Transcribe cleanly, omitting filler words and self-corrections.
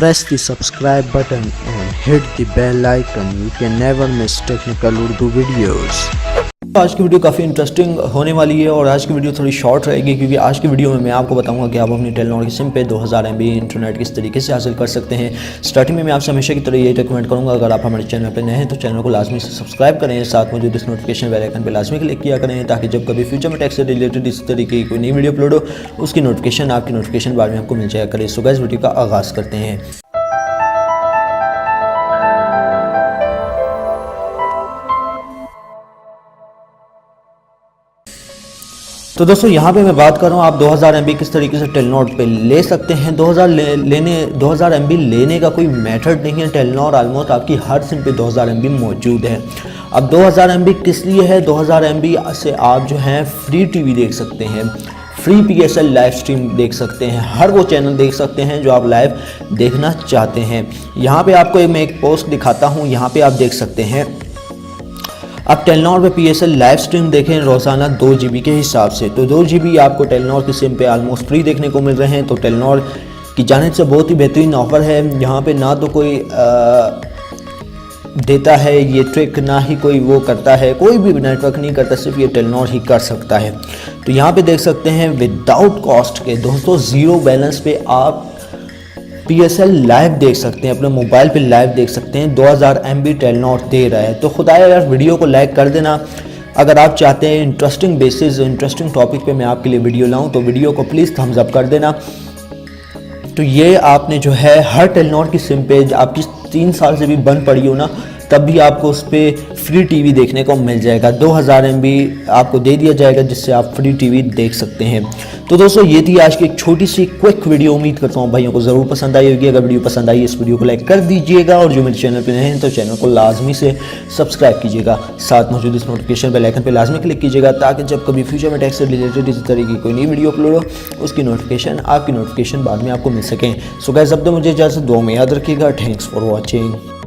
Press the subscribe button and hit the bell icon. You can never miss technical Urdu videos. आज की video काफ़ी interesting होने वाली है और आज की वीडियो थोड़ी शॉर्ट रहेगी क्योंकि आज की वीडियो में मैं आपको बताऊंगा कि आप अपनी टेलीनॉर की सिम पे 2000 MB इंटरनेट किस तरीके से हासिल कर सकते हैं। स्टार्टिंग में मैं आपसे हमेशा की तरह यही रिकमेंड करूंगा, अगर आप हमारे चैनल पर नए हैं तो चैनल को लाजमी से सब्सक्राइब करें, साथ मौजूद इस नोटिफिकेशन बेल आइकन पर लाजमी क्लिक किया करें ताकि जब कभी फ्यूचर में टेक से रिलेटेड इस तरीके की कोई नई वीडियो अपलोड हो उसकी नोटिफिकेशन आपकी नोटिफिकेशन बार में आपको मिल जाया करे। सो गाइस वीडियो का आगाज़ करते हैं। तो दोस्तों यहाँ पे मैं बात कर रहा हूँ आप 2000 MB किस तरीके से टेलीनॉर पे ले सकते हैं। 2000 MB लेने का कोई मेथड नहीं है। टेलीनॉर ऑलमोस्ट आपकी हर सिम पे 2000 MB मौजूद है। अब 2000 MB किस लिए है? 2000 MB से आप जो हैं फ्री टीवी देख सकते हैं, फ्री PSL लाइव स्ट्रीम देख सकते हैं, हर वो चैनल देख सकते हैं जो आप लाइव देखना चाहते हैं। यहाँ पे आपको मैं एक पोस्ट दिखाता हूँ, यहाँ पे आप देख सकते हैं। आप टेलीनॉर पे PSL लाइव स्ट्रीम देखें रोज़ाना 2 GB के हिसाब से, तो 2 GB आपको टेलीनॉर की सिम पे ऑलमोस्ट फ्री देखने को मिल रहे हैं। तो टेलीनॉर की जानिब से बहुत ही बेहतरीन ऑफ़र है। यहाँ पे ना तो कोई देता है ये ट्रिक, ना ही कोई वो करता है, कोई भी नेटवर्क नहीं करता, सिर्फ ये टेलीनॉर ही कर सकता है। तो यहाँ पे देख सकते हैं विदाउट कॉस्ट के दोस्तों ज़ीरो बैलेंस पे आप PSL लाइव देख सकते हैं, अपने मोबाइल पे लाइव देख सकते हैं। 2000 MB टेलीनॉर दे रहा है। तो खुदाया यार वीडियो को लाइक कर देना। अगर आप चाहते हैं इंटरेस्टिंग बेसिस इंटरेस्टिंग टॉपिक पे मैं आपके लिए वीडियो लाऊं तो वीडियो को प्लीज़ थम्स अप कर देना। तो ये आपने जो है हर टेलीनॉर की सिम पे आपकी 3 साल से भी बंद पड़ी हो ना, तब भी आपको उस पर फ्री टीवी देखने को मिल जाएगा। 2000 MB आपको दे दिया जाएगा जिससे आप फ्री टीवी देख सकते हैं। तो दोस्तों ये थी आज की एक छोटी सी क्विक वीडियो। उम्मीद करता हूँ भाइयों को ज़रूर पसंद आई होगी। अगर वीडियो पसंद आई इस वीडियो को लाइक कर दीजिएगा और जो मेरे चैनल पे नए हैं तो चैनल को लाजमी से सब्सक्राइब कीजिएगा, साथ मौजूद इस नोटिफिकेशन बेल आइकन पे लाजमी क्लिक कीजिएगा ताकि जब कभी फ्यूचर में टेक से रिलेटेड इस तरीके की कोई नई वीडियो अपलोड हो उसकी नोटिफिकेशन आपकी नोटिफिकेशन बाद में आपको मिल सकें। सो गाइस अब तो मुझे इजाज़त, दुआ में याद रखिएगा। Thanks for watching.